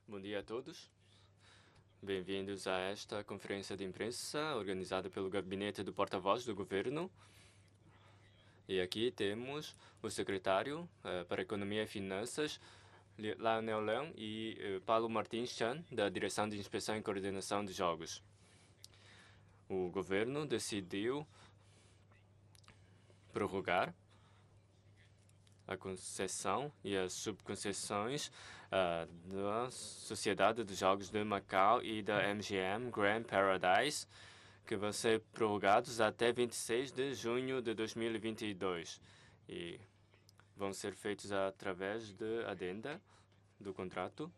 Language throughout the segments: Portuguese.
Bom dia a todos. Bem-vindos a esta conferência de imprensa organizada pelo Gabinete do Porta-Voz do Governo. E aqui temos o secretário para Economia e Finanças, Lionel Leão, e Paulo Martins Chan, da Direção de Inspeção e Coordenação de Jogos. O governo decidiu prorrogar a concessão e as subconcessões da Sociedade de Jogos de Macau e da MGM Grand Paradise, que vão ser prorrogados até 26 de junho de 2022 e vão ser feitos através de adenda do contrato.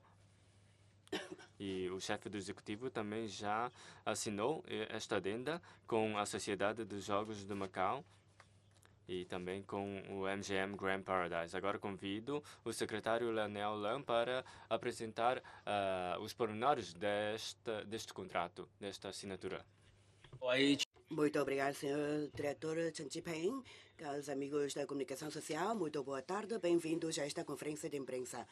E o chefe do executivo também já assinou esta adenda com a Sociedade de Jogos de Macau e também com o MGM Grand Paradise. Agora convido o secretário Lionel Leão para apresentar os pormenores deste contrato, desta assinatura. Muito obrigado, senhor diretor Chen Chipeng. Caros amigos da comunicação social, muito boa tarde. Bem-vindos a esta conferência de imprensa.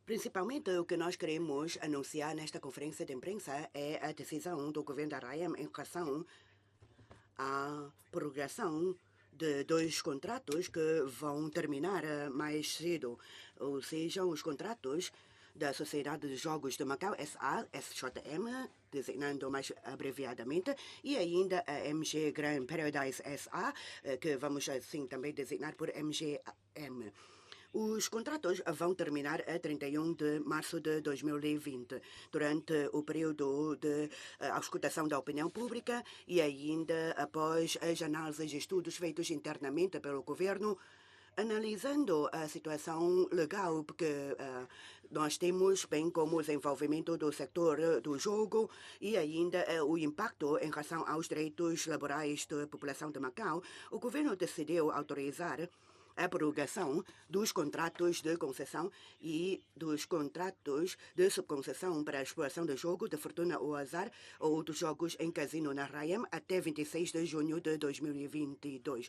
Principalmente, o que nós queremos anunciar nesta conferência de imprensa é a decisão do governo da RAIAM em relação à prorrogação de 2 contratos que vão terminar mais cedo, ou seja, os contratos da Sociedade de Jogos de Macau, SA, SJM, designando mais abreviadamente, e ainda a MG Grand Paradise SA, que vamos assim também designar por MGM. Os contratos vão terminar a 31 de março de 2020, durante o período de auscultação da opinião pública e ainda após as análises e estudos feitos internamente pelo governo, analisando a situação legal que nós temos, bem como o desenvolvimento do setor do jogo e ainda o impacto em relação aos direitos laborais da população de Macau, o governo decidiu autorizar a prorrogação dos contratos de concessão e dos contratos de subconcessão para a exploração de jogo de fortuna ou azar ou outros jogos em casino na RAIAM até 26 de junho de 2022.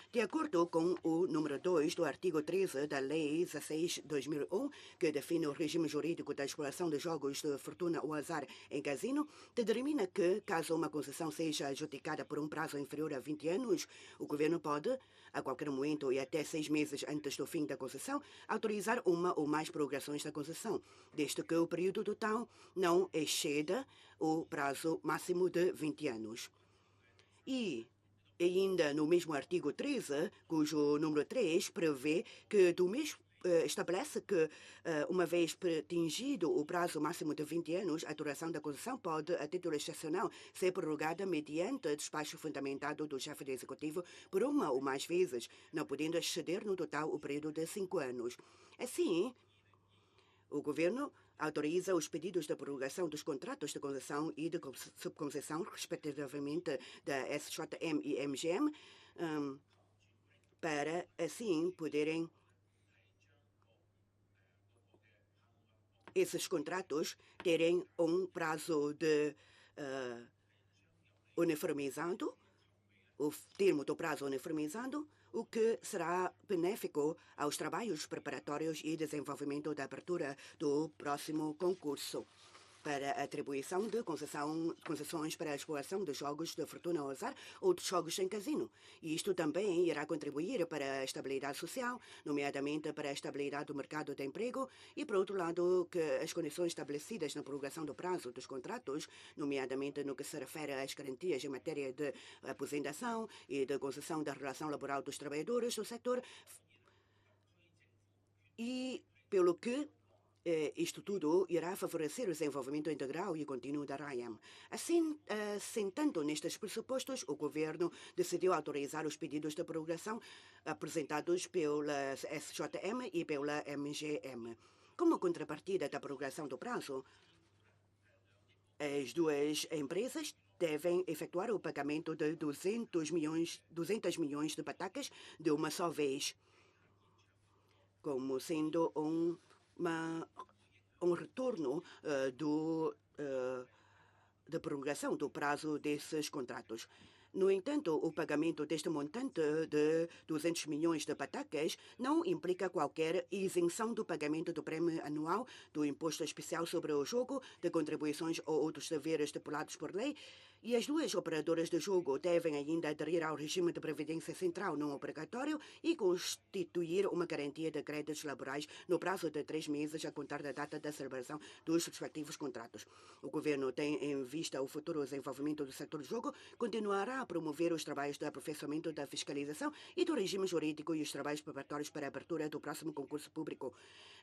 De acordo com o número 2 do artigo 13 da Lei 16/2001, que define o regime jurídico da exploração de jogos de fortuna ou azar em casino, determina que, caso uma concessão seja adjudicada por um prazo inferior a 20 anos, o governo pode, a qualquer momento e até 6 meses antes do fim da concessão, autorizar uma ou mais prorrogações da concessão, desde que o período total não exceda o prazo máximo de 20 anos. E ainda no mesmo artigo 13, cujo número 3 prevê que estabelece que, uma vez atingido o prazo máximo de 20 anos, a duração da concessão pode, a título excepcional, ser prorrogada mediante despacho fundamentado do chefe do executivo por uma ou mais vezes, não podendo exceder no total o período de 5 anos. Assim, o governo autoriza os pedidos de prorrogação dos contratos de concessão e de subconcessão, respectivamente, da SJM e MGM, para, assim, poderem esses contratos terem um prazo de uniformizado, o termo do prazo uniformizado, o que será benéfico aos trabalhos preparatórios e desenvolvimento da abertura do próximo concurso para a atribuição de concessões para a exploração de jogos de fortuna ou azar ou de jogos em casino. E isto também irá contribuir para a estabilidade social, nomeadamente para a estabilidade do mercado de emprego e, por outro lado, que as condições estabelecidas na prorrogação do prazo dos contratos, nomeadamente no que se refere às garantias em matéria de aposentação e de concessão da relação laboral dos trabalhadores do setor, e pelo que isto tudo irá favorecer o desenvolvimento integral e contínuo da RAIAM. Assim, sentando nestes pressupostos, o governo decidiu autorizar os pedidos de prorrogação apresentados pela SJM e pela MGM. Como contrapartida da prorrogação do prazo, as duas empresas devem efetuar o pagamento de 200 milhões de patacas de uma só vez, como sendo um retorno da prorrogação do prazo desses contratos. No entanto, o pagamento deste montante de 200 milhões de patacas não implica qualquer isenção do pagamento do prêmio anual, do imposto especial sobre o jogo, de contribuições ou outros deveres estipulados por lei, e as duas operadoras de jogo devem ainda aderir ao regime de previdência central não obrigatório e constituir uma garantia de créditos laborais no prazo de 3 meses a contar da data da celebração dos respectivos contratos. O governo tem em vista o futuro desenvolvimento do setor do jogo, continuará a promover os trabalhos de aperfeiçoamento da fiscalização e do regime jurídico e os trabalhos preparatórios para a abertura do próximo concurso público.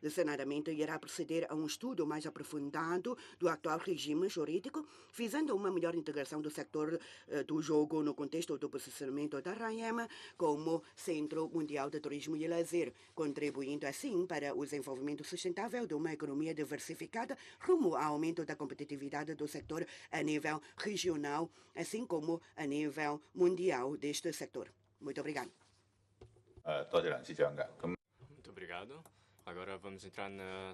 Decenadamente, irá proceder a um estudo mais aprofundado do atual regime jurídico, visando uma melhor integração do setor do jogo no contexto do posicionamento da RAIEM como Centro Mundial de Turismo e Lazer, contribuindo assim para o desenvolvimento sustentável de uma economia diversificada rumo ao aumento da competitividade do setor a nível regional, assim como a nível mundial deste setor. Muito obrigado. Muito obrigado. Agora vamos entrar na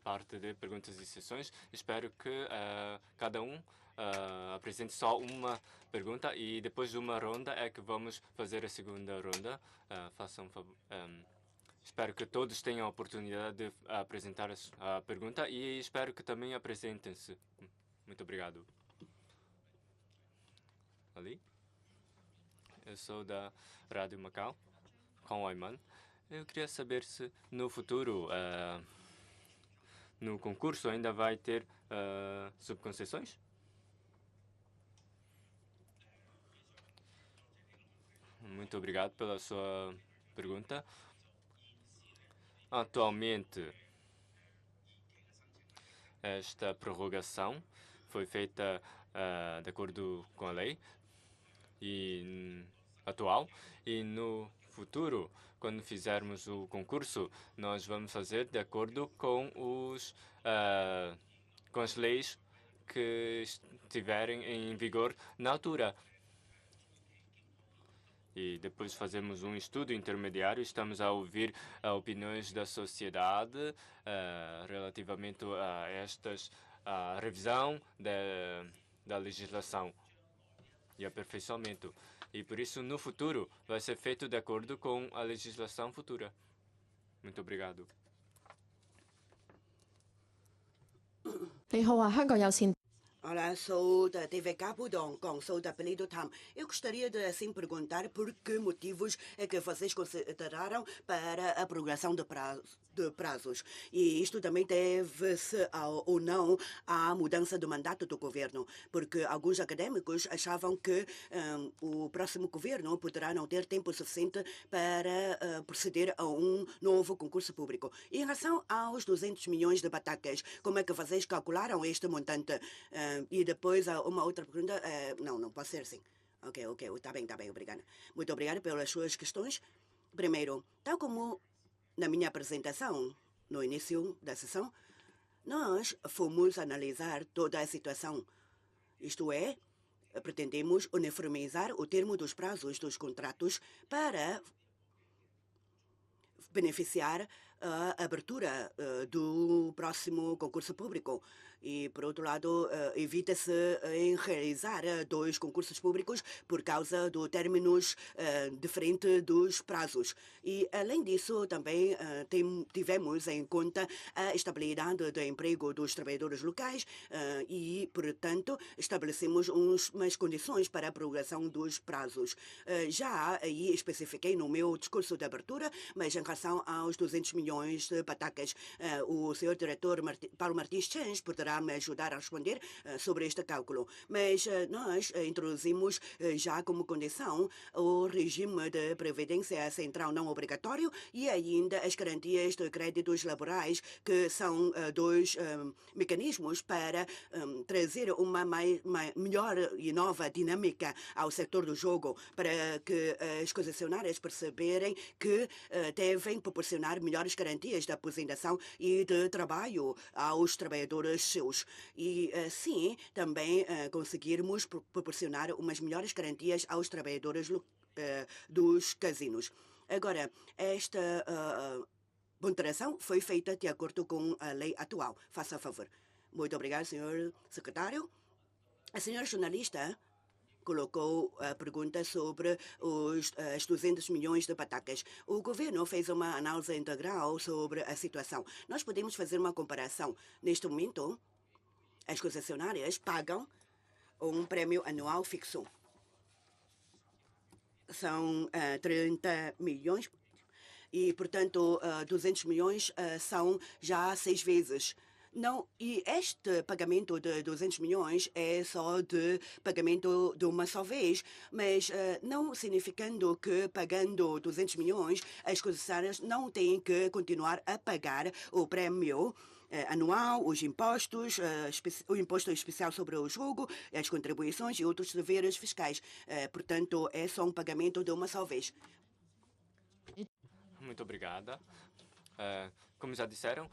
parte de perguntas e sessões. Espero que cada um apresente só uma pergunta e depois de uma ronda é que vamos fazer a segunda ronda. Façam um favor. Espero que todos tenham a oportunidade de apresentar a pergunta e espero que também apresentem-se. Muito obrigado. Ali. Eu sou da Rádio Macau, com o Ayman. Eu queria saber se no futuro, no concurso, ainda vai ter subconcessões? Muito obrigado pela sua pergunta. Atualmente, esta prorrogação foi feita de acordo com a lei atual e no futuro, quando fizermos o concurso, nós vamos fazer de acordo com com as leis que estiverem em vigor na altura. E depois fazemos um estudo intermediário, estamos a ouvir opiniões da sociedade relativamente a a revisão da legislação e aperfeiçoamento. E por isso, no futuro, vai ser feito de acordo com a legislação futura. Muito obrigado. 你好啊，香港有線 Olá, sou da TV Cabo de Hong Kong, sou da apelido Tam. Eu gostaria de assim perguntar por que motivos é que vocês consideraram para a prorrogação de prazos. E isto também deve-se ou não à mudança do mandato do governo, porque alguns académicos achavam que o próximo governo poderá não ter tempo suficiente para proceder a um novo concurso público. E em relação aos 200 milhões de batacas, como é que vocês calcularam este montante? E depois uma outra pergunta. Não pode ser assim. Ok, está bem, obrigada. Muito obrigada pelas suas questões. Primeiro, tal como na minha apresentação, no início da sessão, nós fomos analisar toda a situação. Isto é, pretendemos uniformizar o termo dos prazos dos contratos para beneficiar a abertura do próximo concurso público. E, por outro lado, evita-se em realizar dois concursos públicos por causa de términos diferentes dos prazos. E, além disso, também tivemos em conta a estabilidade do emprego dos trabalhadores locais e, portanto, estabelecemos umas condições para a prorrogação dos prazos. Já aí especifiquei no meu discurso de abertura, mas em relação aos 200 milhões de patacas, o senhor diretor Paulo Martins Chans poderá me ajudar a responder sobre este cálculo. Mas nós introduzimos já como condição o regime de previdência central não obrigatório e ainda as garantias de créditos laborais, que são dois mecanismos para trazer uma melhor e nova dinâmica ao setor do jogo, para que as concessionárias perceberem que devem proporcionar melhores garantias de aposentação e de trabalho aos trabalhadores seus. E assim também conseguirmos proporcionar umas melhores garantias aos trabalhadores dos casinos. Agora, esta ponderação foi feita de acordo com a lei atual. Faça favor. Muito obrigado, senhor secretário. A senhora jornalista colocou a pergunta sobre as 200 milhões de patacas. O governo fez uma análise integral sobre a situação. Nós podemos fazer uma comparação. Neste momento, as concessionárias pagam um prêmio anual fixo. São 30 milhões e, portanto, 200 milhões são já 6 vezes. Não, e este pagamento de 200 milhões é só de pagamento de uma só vez, mas não significando que pagando 200 milhões as concessionárias não têm que continuar a pagar o prémio anual, os impostos, o imposto especial sobre o jogo, as contribuições e outros deveres fiscais. Portanto, é só um pagamento de uma só vez. Muito obrigada. Como já disseram,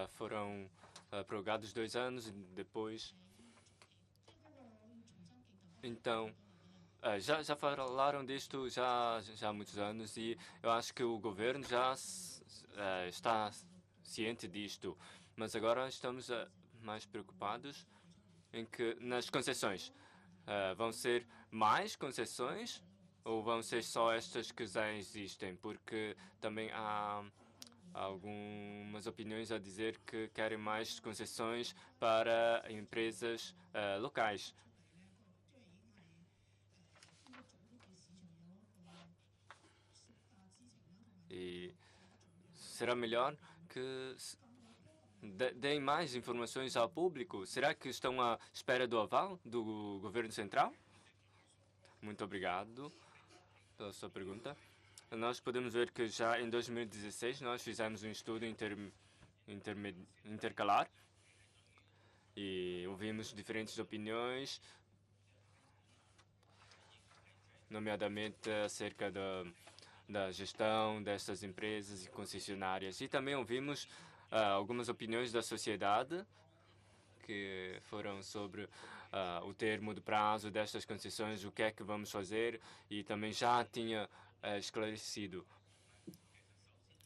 foram prorrogados 2 anos e depois. Então, já falaram disto já há muitos anos e eu acho que o governo já está ciente disto. Mas agora estamos mais preocupados em que nas concessões vão ser mais concessões ou vão ser só estas que já existem? Porque também há algumas opiniões a dizer que querem mais concessões para empresas locais. E será melhor que deem mais informações ao público? Será que estão à espera do aval do governo central? Muito obrigado pela sua pergunta. Nós podemos ver que já em 2016 nós fizemos um estudo intercalar e ouvimos diferentes opiniões, nomeadamente acerca da gestão dessas empresas e concessionárias. E também ouvimos algumas opiniões da sociedade que foram sobre o termo do prazo destas concessões, o que é que vamos fazer, e também já tinha esclarecido,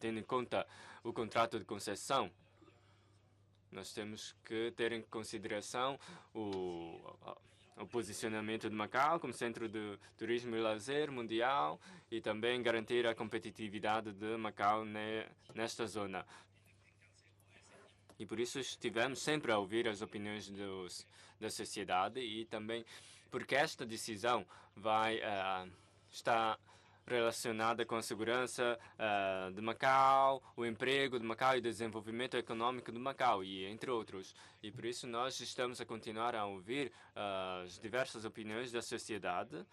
tendo em conta o contrato de concessão, nós temos que ter em consideração o posicionamento de Macau como centro de turismo e lazer mundial e também garantir a competitividade de Macau nesta zona. E por isso estivemos sempre a ouvir as opiniões da sociedade e também porque esta decisão vai estar relacionada com a segurança de Macau, o emprego de Macau e o desenvolvimento econômico de Macau, e entre outros. E por isso nós estamos a continuar a ouvir as diversas opiniões da sociedade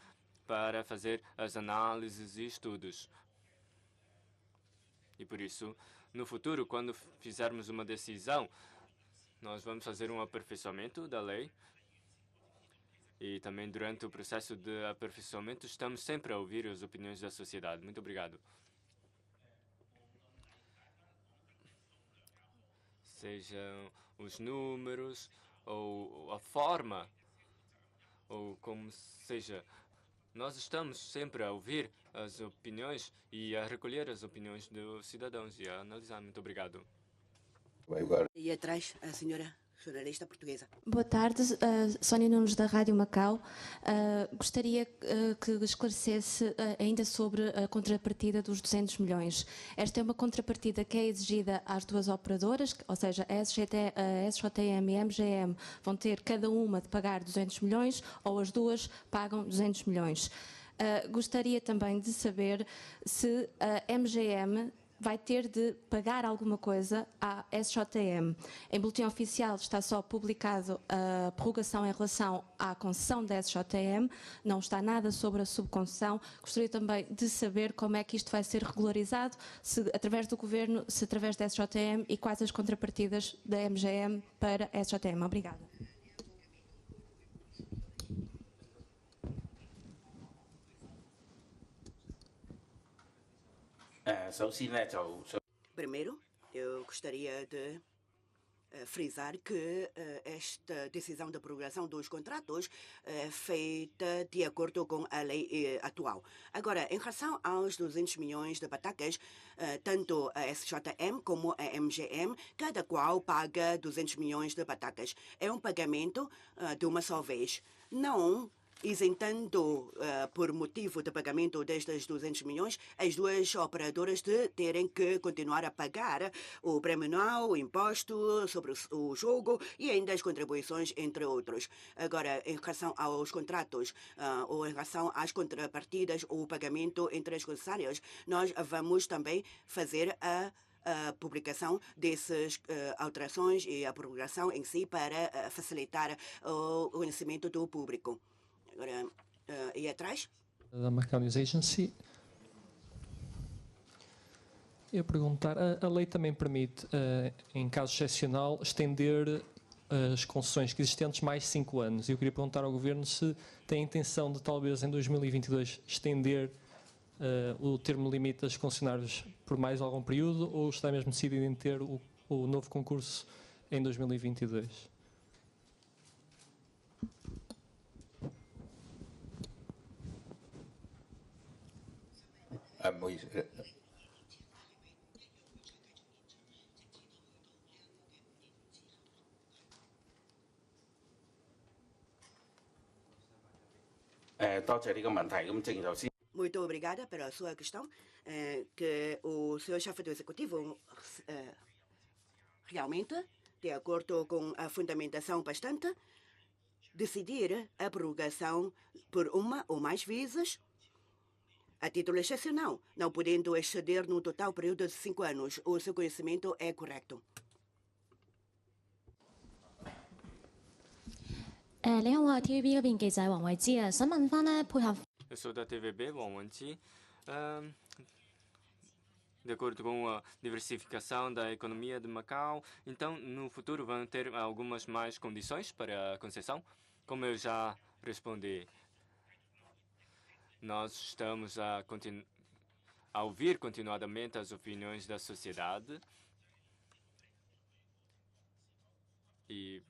para fazer as análises e estudos. E por isso, no futuro, quando fizermos uma decisão, nós vamos fazer um aperfeiçoamento da lei. E também durante o processo de aperfeiçoamento estamos sempre a ouvir as opiniões da sociedade. Muito obrigado. Sejam os números ou a forma, ou como seja, nós estamos sempre a ouvir as opiniões e a recolher as opiniões dos cidadãos e a analisar. Muito obrigado. E atrás, a senhora jornalista portuguesa. Boa tarde, Sónia Nunes da Rádio Macau. Gostaria que esclarecesse ainda sobre a contrapartida dos 200 milhões. Esta é uma contrapartida que é exigida às duas operadoras, ou seja, a SJM e a MGM vão ter cada uma de pagar 200 milhões ou as duas pagam 200 milhões. Gostaria também de saber se a MGM vai ter de pagar alguma coisa à SJM. Em boletim oficial está só publicado a prorrogação em relação à concessão da SJM, não está nada sobre a subconcessão. Gostaria também de saber como é que isto vai ser regularizado, se através do Governo, se através da SJM, e quais as contrapartidas da MGM para a SJM. Obrigada. Primeiro, eu gostaria de frisar que esta decisão de prorrogação dos contratos é feita de acordo com a lei atual. Agora, em relação aos 200 milhões de patacas, tanto a SJM como a MGM, cada qual paga 200 milhões de patacas. É um pagamento de uma só vez. Não isentando, por motivo de pagamento destes 200 milhões, as duas operadoras de terem que continuar a pagar o prémio anual, o imposto sobre o jogo e ainda as contribuições, entre outros. Agora, em relação aos contratos ou em relação às contrapartidas ou o pagamento entre as concessionárias, nós vamos também fazer a publicação dessas alterações e a prorrogação em si para facilitar o conhecimento do público. Agora, e atrás? Da Macau News Agency. Eu ia perguntar, a lei também permite, em caso excepcional, estender as concessões existentes mais 5 anos. Eu queria perguntar ao Governo se tem a intenção de, talvez, em 2022, estender o termo limite das concessionárias por mais algum período, ou está mesmo decidido em ter o novo concurso em 2022? Muito obrigada pela sua questão, que o senhor chefe do Executivo realmente, de acordo com a fundamentação bastante, decidir a prorrogação por uma ou mais vezes a título excepcional, não podendo exceder no total período de 5 anos. O seu conhecimento é correto. 你好，我係 TVB 嗰邊記者黃慧芝啊，想問翻咧配合。Eu sou da TVB, Wang Wenqi. De acordo com a diversificação da economia de Macau, então no futuro vão ter algumas mais condições para a concessão? Como eu já respondi, nós estamos a ouvir continuadamente as opiniões da sociedade e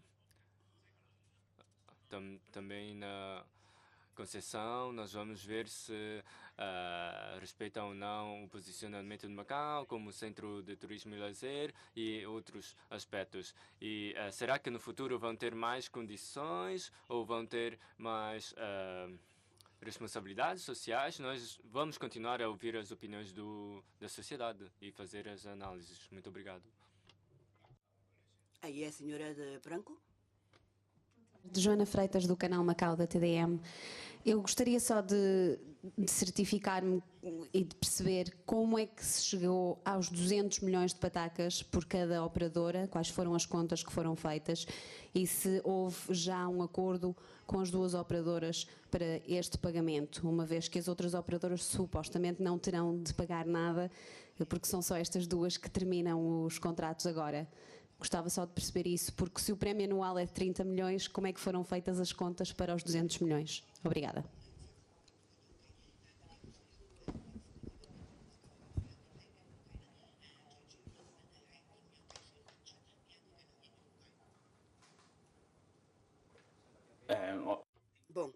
também na concessão nós vamos ver se respeita ou não o posicionamento de Macau como centro de turismo e lazer e outros aspectos. E será que no futuro vão ter mais condições ou vão ter mais responsabilidades sociais? Nós vamos continuar a ouvir as opiniões da sociedade e fazer as análises. Muito obrigado. Aí a senhora de branco. De Joana Freitas, do canal Macau da TDM. Eu gostaria só de certificar-me e de perceber como é que se chegou aos 200 milhões de patacas por cada operadora, quais foram as contas que foram feitas e se houve já um acordo com as duas operadoras para este pagamento, uma vez que as outras operadoras supostamente não terão de pagar nada, porque são só estas duas que terminam os contratos agora. Gostava só de perceber isso, porque se o prémio anual é de 30 milhões, como é que foram feitas as contas para os 200 milhões? Obrigada. Bom,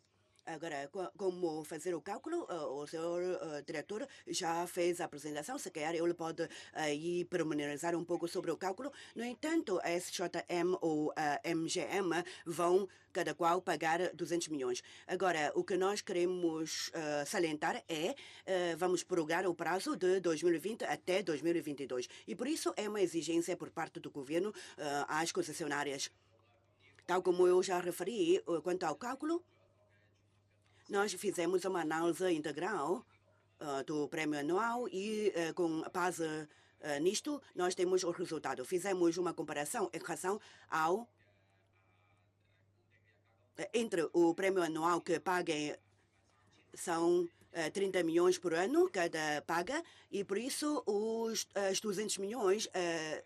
agora, como fazer o cálculo, o senhor diretor já fez a apresentação, se quer ele pode aí pormenorizar um pouco sobre o cálculo. No entanto, a SJM ou a MGM vão cada qual pagar 200 milhões. Agora, o que nós queremos salientar é vamos prorrogar o prazo de 2020 até 2022. E por isso é uma exigência por parte do governo às concessionárias. Tal como eu já referi, quanto ao cálculo, nós fizemos uma análise integral do prémio anual e, com base nisto, nós temos o resultado. Fizemos uma comparação em relação ao entre o prémio anual que paguem são 30 milhões por ano cada paga e por isso os 200 milhões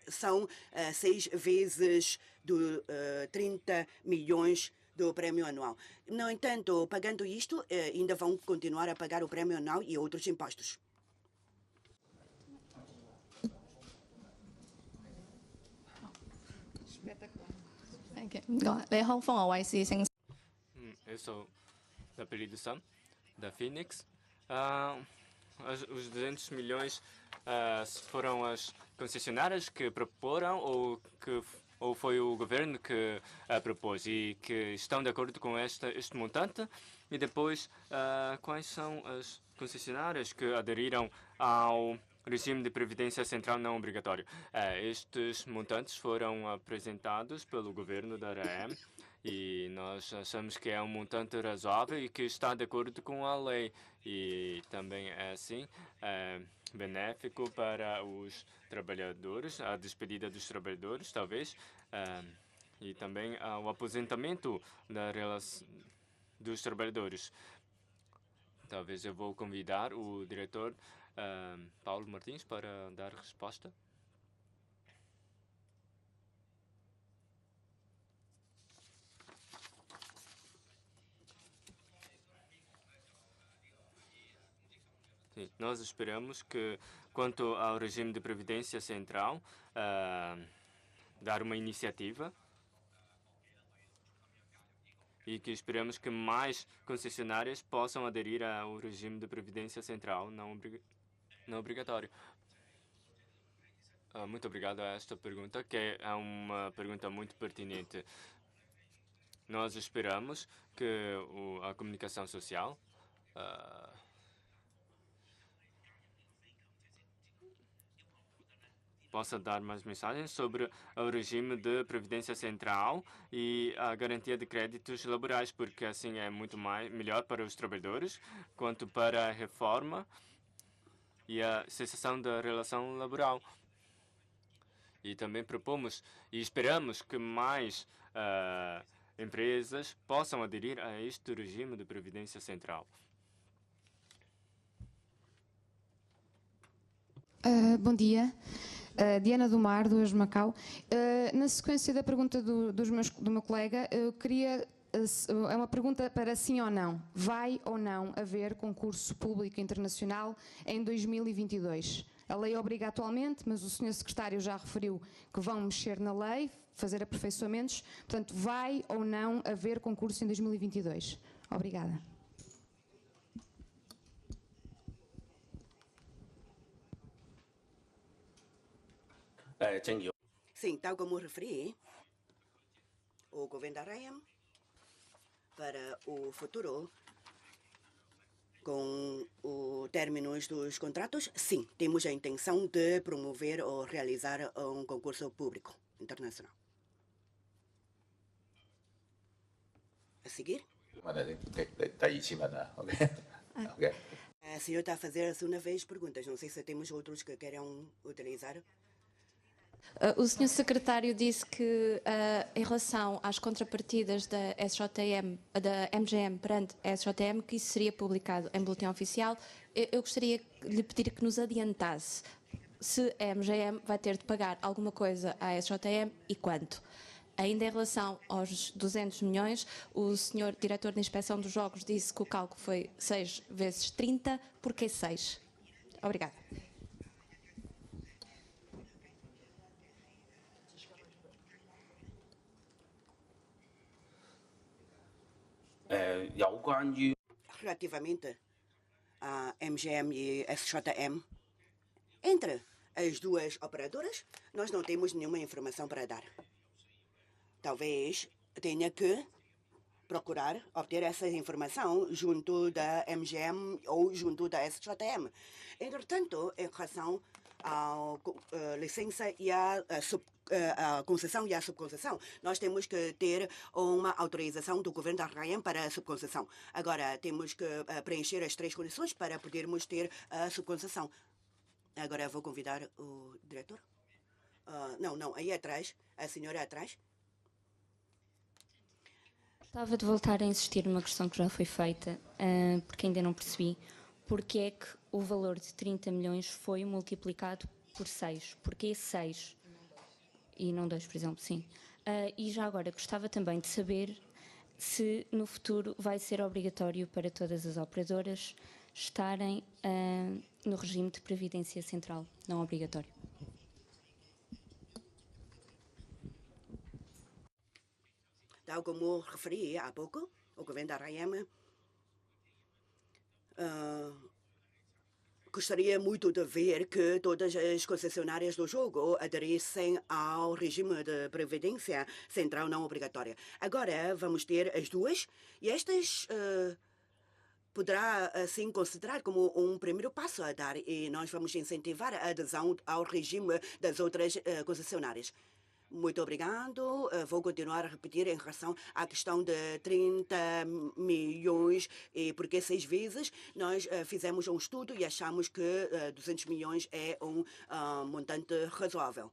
são 6 vezes do 30 milhões do prémio anual. No entanto, pagando isto, ainda vão continuar a pagar o prémio anual e outros impostos. Eu sou da Apelido Sam, da Phoenix. Os 200 milhões foram as concessionárias que proporam ou foi o governo que propôs e que estão de acordo com este montante E depois, quais são as concessionárias que aderiram ao regime de previdência central não obrigatório? Estes montantes foram apresentados pelo governo da RAM e nós achamos que é um montante razoável e que está de acordo com a lei. E também é assim, benéfico para os trabalhadores, a despedida dos trabalhadores, talvez, e também o aposentamento dos trabalhadores. Talvez eu vou convidar o diretor Paulo Martins para dar resposta. Sim, nós esperamos que, quanto ao regime de previdência central, dar uma iniciativa e que esperamos que mais concessionárias possam aderir ao regime de previdência central não obrigatório. Muito obrigado a esta pergunta, que é uma pergunta muito pertinente. Nós esperamos que a comunicação social possa dar mais mensagens sobre o regime de previdência central e a garantia de créditos laborais, porque assim é muito melhor para os trabalhadores, quanto para a reforma e a cessação da relação laboral. E também propomos e esperamos que mais empresas possam aderir a este regime de previdência central. Bom dia. Diana do Mar, do Ex Macau. Na sequência da pergunta do meu colega, eu queria... É uma pergunta para sim ou não. Vai ou não haver concurso público internacional em 2022? A lei obriga atualmente, mas o Sr. Secretário já referiu que vão mexer na lei, fazer aperfeiçoamentos. Portanto, vai ou não haver concurso em 2022? Obrigada. Sim, tal como referi, o governo da RAM, para o futuro, com os términos dos contratos, sim, temos a intenção de promover ou realizar um concurso público internacional. A seguir? A senhora está a fazer a segunda vez perguntas. Não sei se temos outros que queiram utilizar. O Sr. Secretário disse que, em relação às contrapartidas da SJM, da MGM perante a SJM, que isso seria publicado em boletim oficial. Eu gostaria de lhe pedir que nos adiantasse se a MGM vai ter de pagar alguma coisa à SJM e quanto. Ainda em relação aos 200 milhões, o Sr. Diretor de Inspeção dos Jogos disse que o cálculo foi 6 vezes 30. Por que 6? Obrigada. Relativamente a MGM e SJM, entre as duas operadoras, nós não temos nenhuma informação para dar. Talvez tenha que procurar obter essa informação junto da MGM ou junto da SJM. Entretanto, em relação à licença e à concessão e à subconcessão, nós temos que ter uma autorização do governo da RAM para a subconcessão. Agora, temos que preencher as 3 condições para podermos ter a subconcessão. Agora vou convidar o diretor. Não, aí atrás, a senhora atrás. Gostava de voltar a insistir numa questão que já foi feita, porque ainda não percebi. Porque é que o valor de 30 milhões foi multiplicado por 6? Porquê 6? E não 2, por exemplo, sim. E já agora, gostava também de saber se no futuro vai ser obrigatório para todas as operadoras estarem no regime de previdência central, não obrigatório. Tal como referi há pouco, o governo da RAM gostaria muito de ver que todas as concessionárias do jogo aderissem ao regime de previdência central não obrigatória. Agora vamos ter as duas e estas poderá, assim, considerar como um primeiro passo a dar e nós vamos incentivar a adesão ao regime das outras concessionárias. Muito obrigado. Vou continuar a repetir em relação à questão de 30 milhões, e porque 6 vezes nós fizemos um estudo e achamos que 200 milhões é um montante razoável.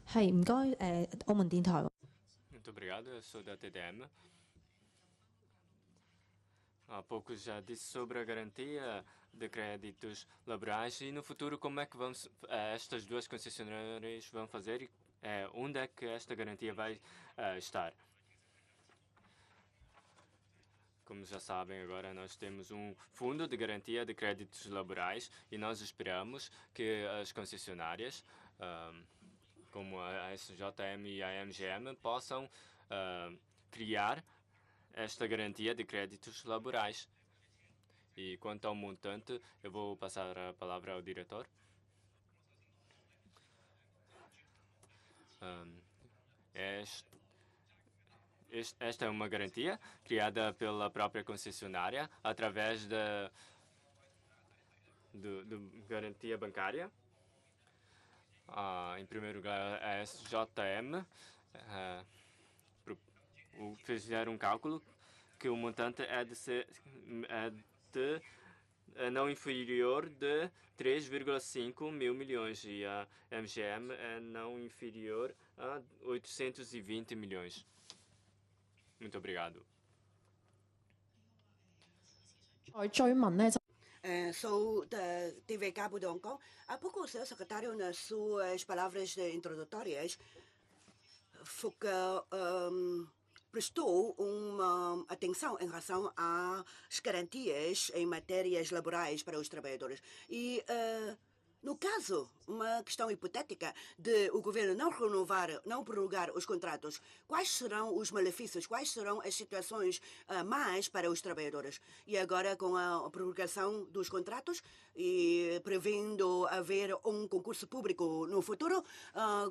係唔該澳門電台。 Muito obrigado, eu sou da TDM. Há pouco já disse sobre a garantia de créditos laborais e no futuro como é que estas duas concessionárias vão fazer, onde é que esta garantia vai estar. Como já sabem, agora nós temos um fundo de garantia de créditos laborais e nós esperamos que as concessionárias, como a SJM e a MGM, possam criar esta garantia de créditos laborais. E quanto ao montante, eu vou passar a palavra ao diretor. Esta é uma garantia criada pela própria concessionária através da garantia bancária. Em primeiro lugar, a SJM fizeram um cálculo que o montante é de não inferior de 3,5 mil milhões e a MGM é não inferior a 820 milhões. Muito obrigado. Sou da TV Cabo de Hong Kong. Há pouco o seu secretário, nas suas palavras introdutórias, prestou uma atenção em relação às garantias em matérias laborais para os trabalhadores. E, no caso, uma questão hipotética de o governo não prorrogar os contratos, quais serão os malefícios, quais serão as situações más para os trabalhadores? E agora, com a prorrogação dos contratos e prevendo haver um concurso público no futuro,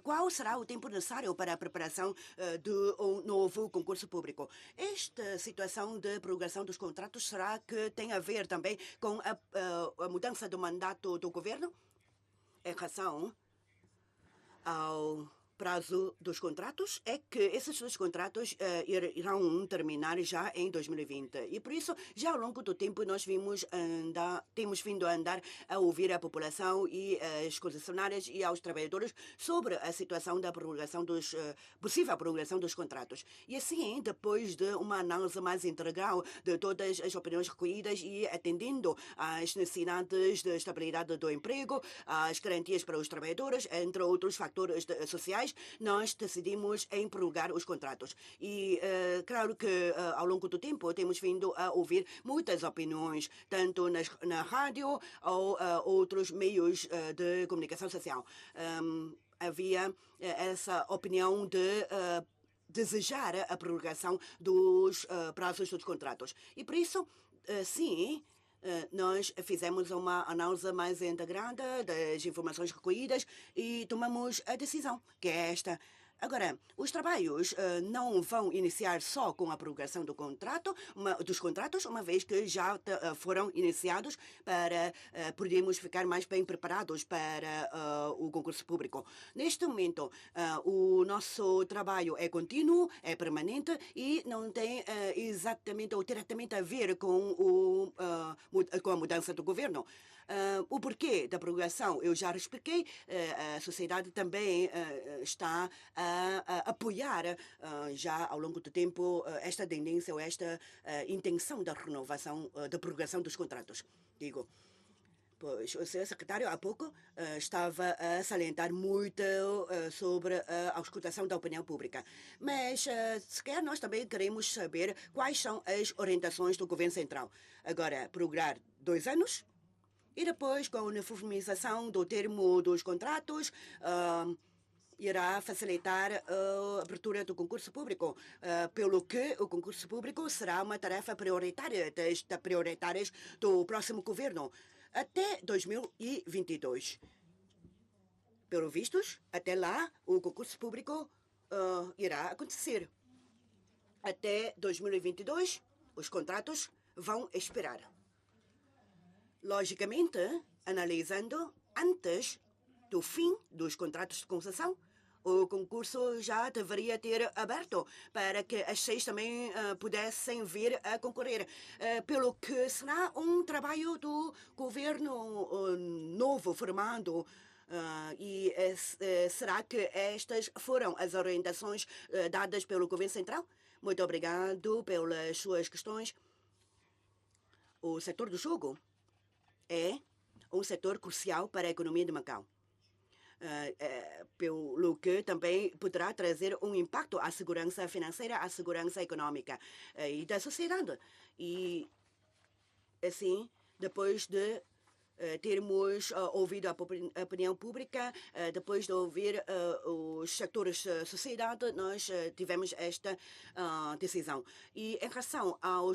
qual será o tempo necessário para a preparação de um novo concurso público? Esta situação de prorrogação dos contratos, será que tem a ver também com a mudança do mandato do governo? Em relação ao prazo dos contratos, é que esses dois contratos irão terminar já em 2020. E por isso, já ao longo do tempo, nós temos vindo a andar a ouvir a população e as concessionárias e aos trabalhadores sobre a situação da possível prorrogação dos contratos. E assim, depois de uma análise mais integral de todas as opiniões recolhidas e atendendo às necessidades de estabilidade do emprego, às garantias para os trabalhadores, entre outros fatores sociais, nós decidimos em prorrogar os contratos. E, claro que ao longo do tempo temos vindo a ouvir muitas opiniões, tanto na rádio ou outros meios de comunicação social. Havia essa opinião de desejar a prorrogação dos prazos dos contratos. E por isso, sim, nós fizemos uma análise mais integrada das informações recolhidas e tomamos a decisão, que é esta. Agora, os trabalhos não vão iniciar só com a prorrogação dos contratos, uma vez que já foram iniciados para podermos ficar mais bem preparados para o concurso público. Neste momento, o nosso trabalho é contínuo, é permanente e não tem exatamente ou diretamente a ver com a mudança do governo. O porquê da prorrogação eu já expliquei. A sociedade também está a apoiar já ao longo do tempo esta tendência ou esta intenção da renovação, da prorrogação dos contratos. Pois o seu secretário há pouco estava a salientar muito sobre a auscultação da opinião pública. Mas, sequer nós também queremos saber quais são as orientações do governo central. Agora, prorrogar 2 anos e depois, com a uniformização do termo dos contratos, irá facilitar a abertura do concurso público, pelo que o concurso público será uma tarefa prioritária das prioritárias do próximo governo até 2022. Pelo vistos, até lá, o concurso público irá acontecer. Até 2022, os contratos vão expirar. Logicamente, analisando antes do fim dos contratos de concessão, o concurso já deveria ter aberto para que as 6 também pudessem vir a concorrer. Pelo que será um trabalho do governo novo formado. Será que estas foram as orientações dadas pelo governo central? Muito obrigado pelas suas questões. O setor do jogo é um setor crucial para a economia de Macau. Pelo que também poderá trazer um impacto à segurança financeira, à segurança econômica e da sociedade. E, assim, depois de termos ouvido a opinião pública, depois de ouvir os setores da sociedade, nós tivemos esta decisão. E em relação ao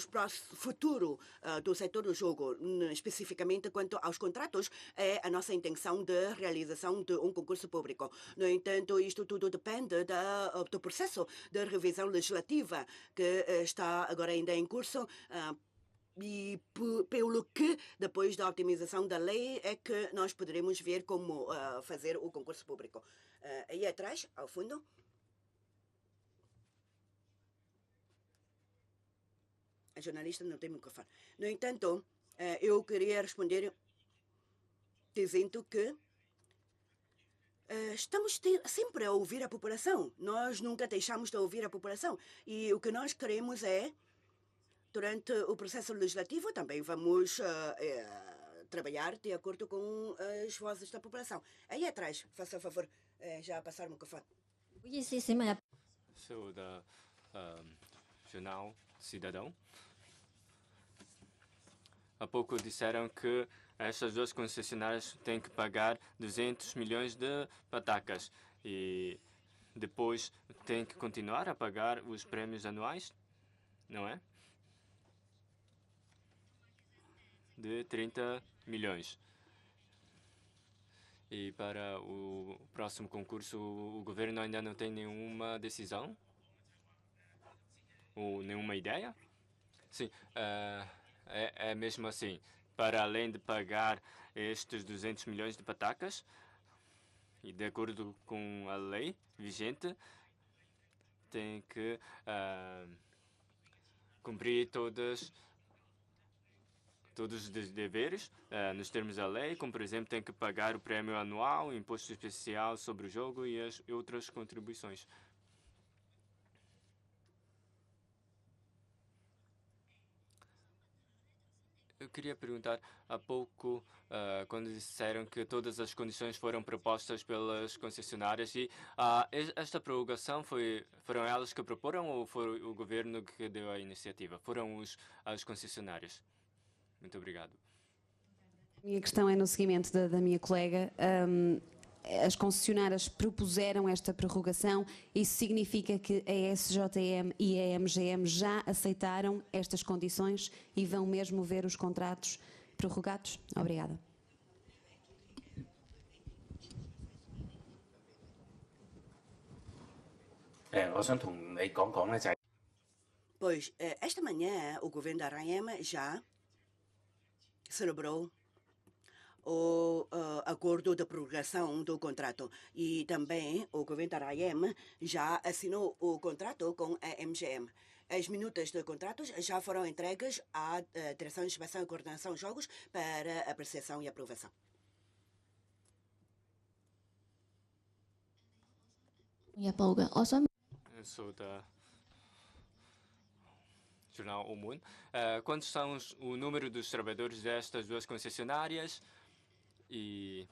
futuro do setor do jogo, especificamente quanto aos contratos, é a nossa intenção de realização de um concurso público. No entanto, isto tudo depende do processo de revisão legislativa que está agora ainda em curso. E pelo que, depois da otimização da lei, é que nós poderemos ver como fazer o concurso público. Aí atrás, ao fundo. A jornalista não tem microfone. No entanto, eu queria responder dizendo que estamos sempre a ouvir a população. Nós nunca deixamos de ouvir a população. E o que nós queremos é, durante o processo legislativo, também vamos trabalhar de acordo com as vozes da população. Aí atrás, faça favor, já passar o microfone. Sou da Jornal Cidadão. Há pouco disseram que estas 2 concessionárias têm que pagar 200 milhões de patacas e depois têm que continuar a pagar os prémios anuais, não é? De 30 milhões. E para o próximo concurso, o governo ainda não tem nenhuma decisão? Ou nenhuma ideia? Sim, é mesmo assim. Para além de pagar estes 200 milhões de patacas, e de acordo com a lei vigente, tem que cumprir todos os deveres nos termos da lei, como, por exemplo, tem que pagar o prémio anual, o imposto especial sobre o jogo e as outras contribuições. Eu queria perguntar, há pouco, quando disseram que todas as condições foram propostas pelas concessionárias, e esta prorrogação foram elas que proporam ou foi o governo que deu a iniciativa? Foram as concessionárias? Muito obrigado. A minha questão é no seguimento da minha colega. As concessionárias propuseram esta prorrogação. Isso significa que a SJM e a MGM já aceitaram estas condições e vão mesmo ver os contratos prorrogados? Obrigada. Pois, esta manhã o governo da RAM já celebrou o acordo de prorrogação do contrato e também o governo da RAM já assinou o contrato com a MGM. As minutas de contratos já foram entregues à Direção de Inspeção e Coordenação de Jogos para apreciação e aprovação. Eu sou da Jornal O Mundo. Quantos são o número dos trabalhadores destas 2 concessionárias? E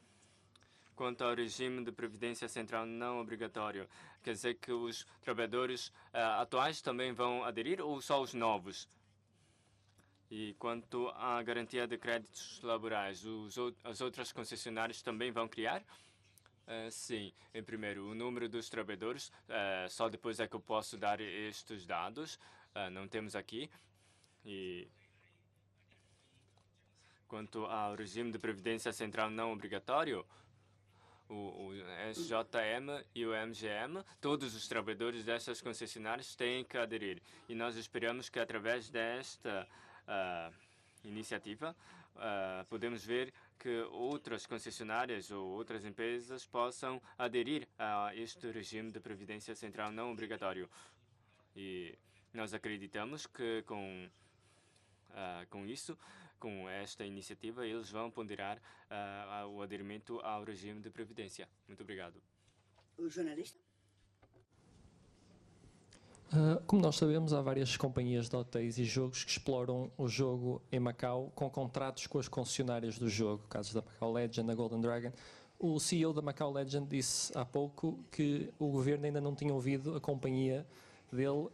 quanto ao regime de previdência central não obrigatório, quer dizer que os trabalhadores atuais também vão aderir ou só os novos? E quanto à garantia de créditos laborais, as outras concessionárias também vão criar? Sim, em primeiro, o número dos trabalhadores, só depois é que eu posso dar estes dados, não temos aqui. E quanto ao regime de previdência central não obrigatório, o SJM e o MGM, todos os trabalhadores dessas concessionárias têm que aderir. E nós esperamos que, através desta iniciativa, podemos ver que outras concessionárias ou outras empresas possam aderir a este regime de previdência central não obrigatório. E nós acreditamos que com isso, com esta iniciativa, eles vão ponderar o aderimento ao regime de previdência. Muito obrigado. O jornalista? Como nós sabemos, há várias companhias de hotéis e jogos que exploram o jogo em Macau com contratos com as concessionárias do jogo, casos da Macau Legend, da Golden Dragon. O CEO da Macau Legend disse há pouco que o governo ainda não tinha ouvido a companhia dele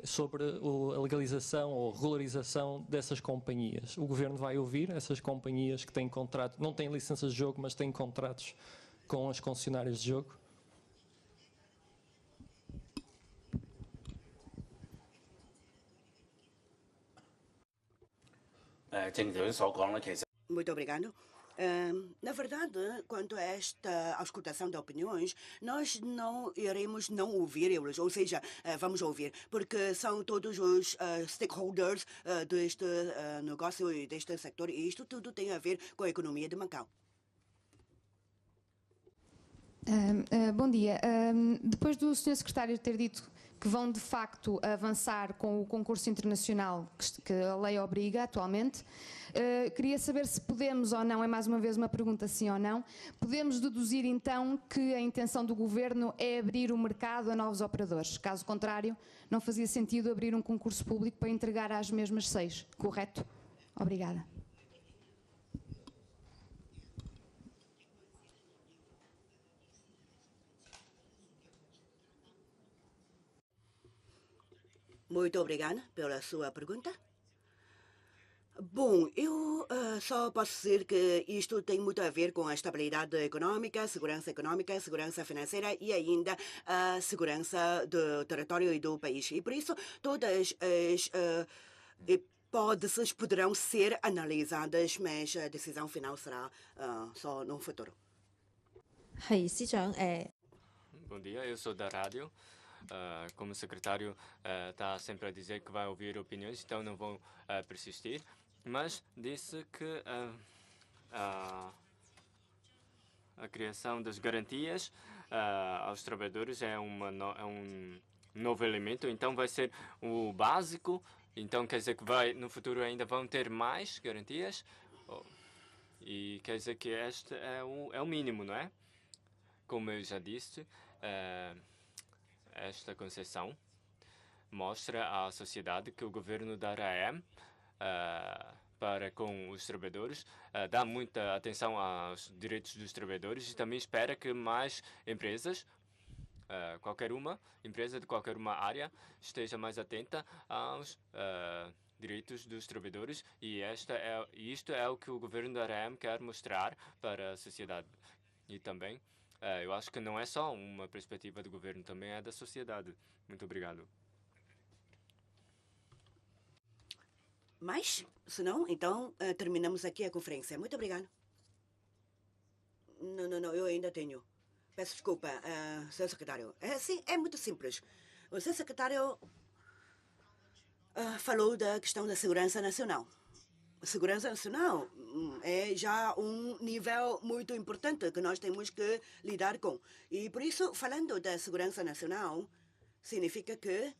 sobre a legalização ou regularização dessas companhias. O governo vai ouvir essas companhias que têm contrato, não têm licenças de jogo, mas têm contratos com as concessionárias de jogo? Muito obrigado. Na verdade, quanto a esta auscultação de opiniões, nós não iremos não ouvir eles, ou seja, vamos ouvir, porque são todos os stakeholders deste negócio e deste setor, e isto tudo tem a ver com a economia de Macau. Bom dia. Depois do Sr. Secretário ter dito que vão de facto avançar com o concurso internacional que a lei obriga atualmente, queria saber se podemos ou não, é mais uma vez uma pergunta sim ou não, podemos deduzir então que a intenção do Governo é abrir o mercado a novos operadores. Caso contrário, não fazia sentido abrir um concurso público para entregar às mesmas 6, correto? Obrigada. Muito obrigada pela sua pergunta. Bom, eu só posso dizer que isto tem muito a ver com a estabilidade econômica, segurança financeira e ainda a segurança do território e do país. E por isso, todas as hipóteses poderão ser analisadas, mas a decisão final será só no futuro. Bom dia, eu sou da rádio. Como secretário, está sempre a dizer que vai ouvir opiniões, então não vou persistir. Mas disse que a criação das garantias aos trabalhadores é um novo elemento, então vai ser o básico. Então quer dizer que no futuro ainda vão ter mais garantias? E quer dizer que este é o mínimo, não é? Como eu já disse, esta concessão mostra à sociedade que o governo da RAM, para com os trabalhadores, dá muita atenção aos direitos dos trabalhadores e também espera que mais empresas, qualquer uma empresa de qualquer uma área, esteja mais atenta aos direitos dos trabalhadores, e isto é o que o governo da RAM quer mostrar para a sociedade. E também eu acho que não é só uma perspectiva do governo, também é da sociedade. Muito obrigado. Mas, se não, então terminamos aqui a conferência. Muito obrigado. Não, eu ainda tenho. Peço desculpa, Sr. Secretário. Sim, é muito simples. O Sr. Secretário falou da questão da segurança nacional. A segurança nacional é já um nível muito importante que nós temos que lidar com. E por isso, falando da segurança nacional, significa que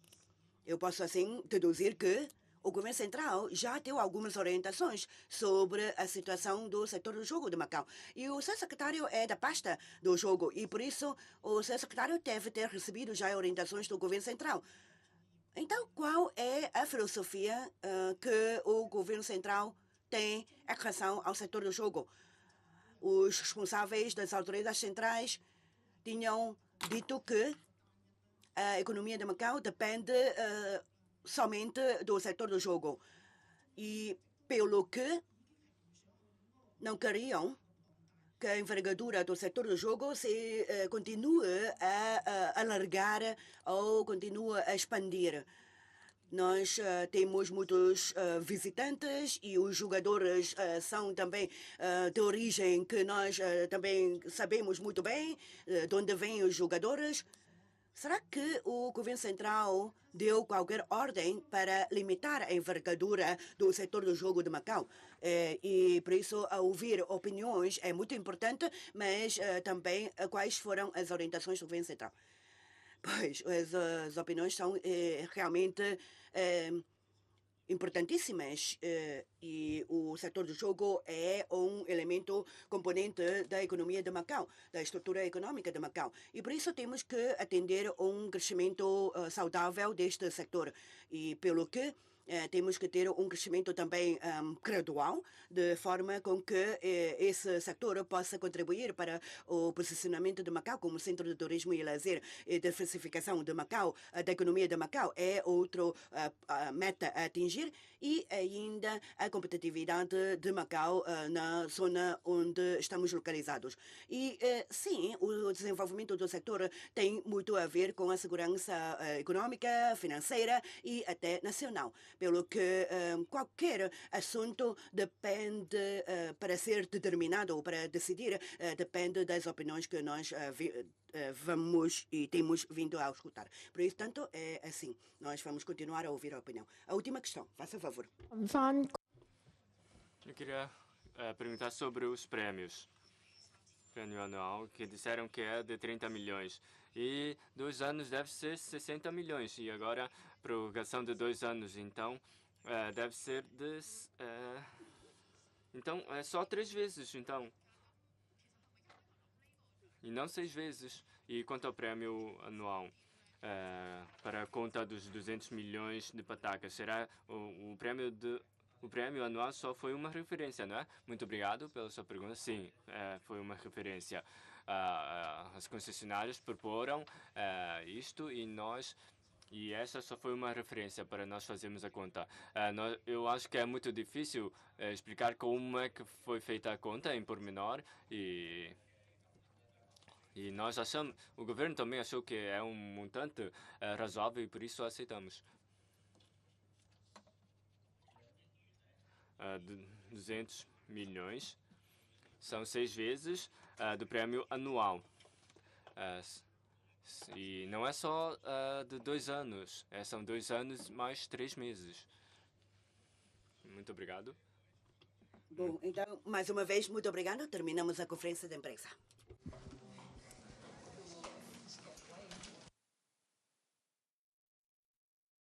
eu posso assim deduzir que o governo central já deu algumas orientações sobre a situação do setor do jogo de Macau. E o seu secretário é da pasta do jogo e por isso o seu secretário deve ter recebido já orientações do governo central. Então, qual é a filosofia que o governo central tem em relação ao setor do jogo? Os responsáveis das autoridades centrais tinham dito que a economia de Macau depende somente do setor do jogo. E pelo que não queriam que a envergadura do setor do jogo se continue a alargar ou continue a expandir. Nós temos muitos visitantes e os jogadores são também de origem que nós também sabemos muito bem de onde vêm os jogadores. Será que o governo central deu qualquer ordem para limitar a envergadura do setor do jogo de Macau? E, por isso, ouvir opiniões é muito importante, mas também quais foram as orientações do governo central? Pois, as opiniões são realmente importantíssimas e o setor do jogo é um elemento componente da economia de Macau, da estrutura econômica de Macau. E por isso temos que atender um crescimento saudável deste setor. E pelo que temos que ter um crescimento também gradual, de forma com que esse setor possa contribuir para o posicionamento de Macau como centro de turismo e lazer e diversificação de Macau, da economia de Macau, é outra meta a atingir, e ainda a competitividade de Macau na zona onde estamos localizados. E sim, o desenvolvimento do setor tem muito a ver com a segurança econômica, financeira e até nacional. Pelo que qualquer assunto depende, para ser determinado ou para decidir, depende das opiniões que nós vamos e temos vindo a escutar. Por isso, tanto é assim, nós vamos continuar a ouvir a opinião. A última questão, faça favor. Eu queria perguntar sobre os prêmios. Prêmio anual, que disseram que é de 30 milhões. E 2 anos deve ser 60 milhões. E agora, prorrogação de 2 anos. Então, deve ser de... então, é só 3 vezes, então. E não 6 vezes. E quanto ao prêmio anual? Para a conta dos 200 milhões de patacas, será o prêmio anual só foi uma referência, não é? Muito obrigado pela sua pergunta. Sim, foi uma referência. As concessionárias proporam isto e essa só foi uma referência para nós fazermos a conta. Eu acho que é muito difícil explicar como é que foi feita a conta em pormenor e nós achamos, o governo também achou que é um montante razoável e por isso aceitamos. 200 milhões são 6 vezes do prêmio anual. E não é só de 2 anos, são 2 anos mais 3 meses. Muito obrigado. Bom, então, mais uma vez, muito obrigado. Terminamos a conferência de imprensa.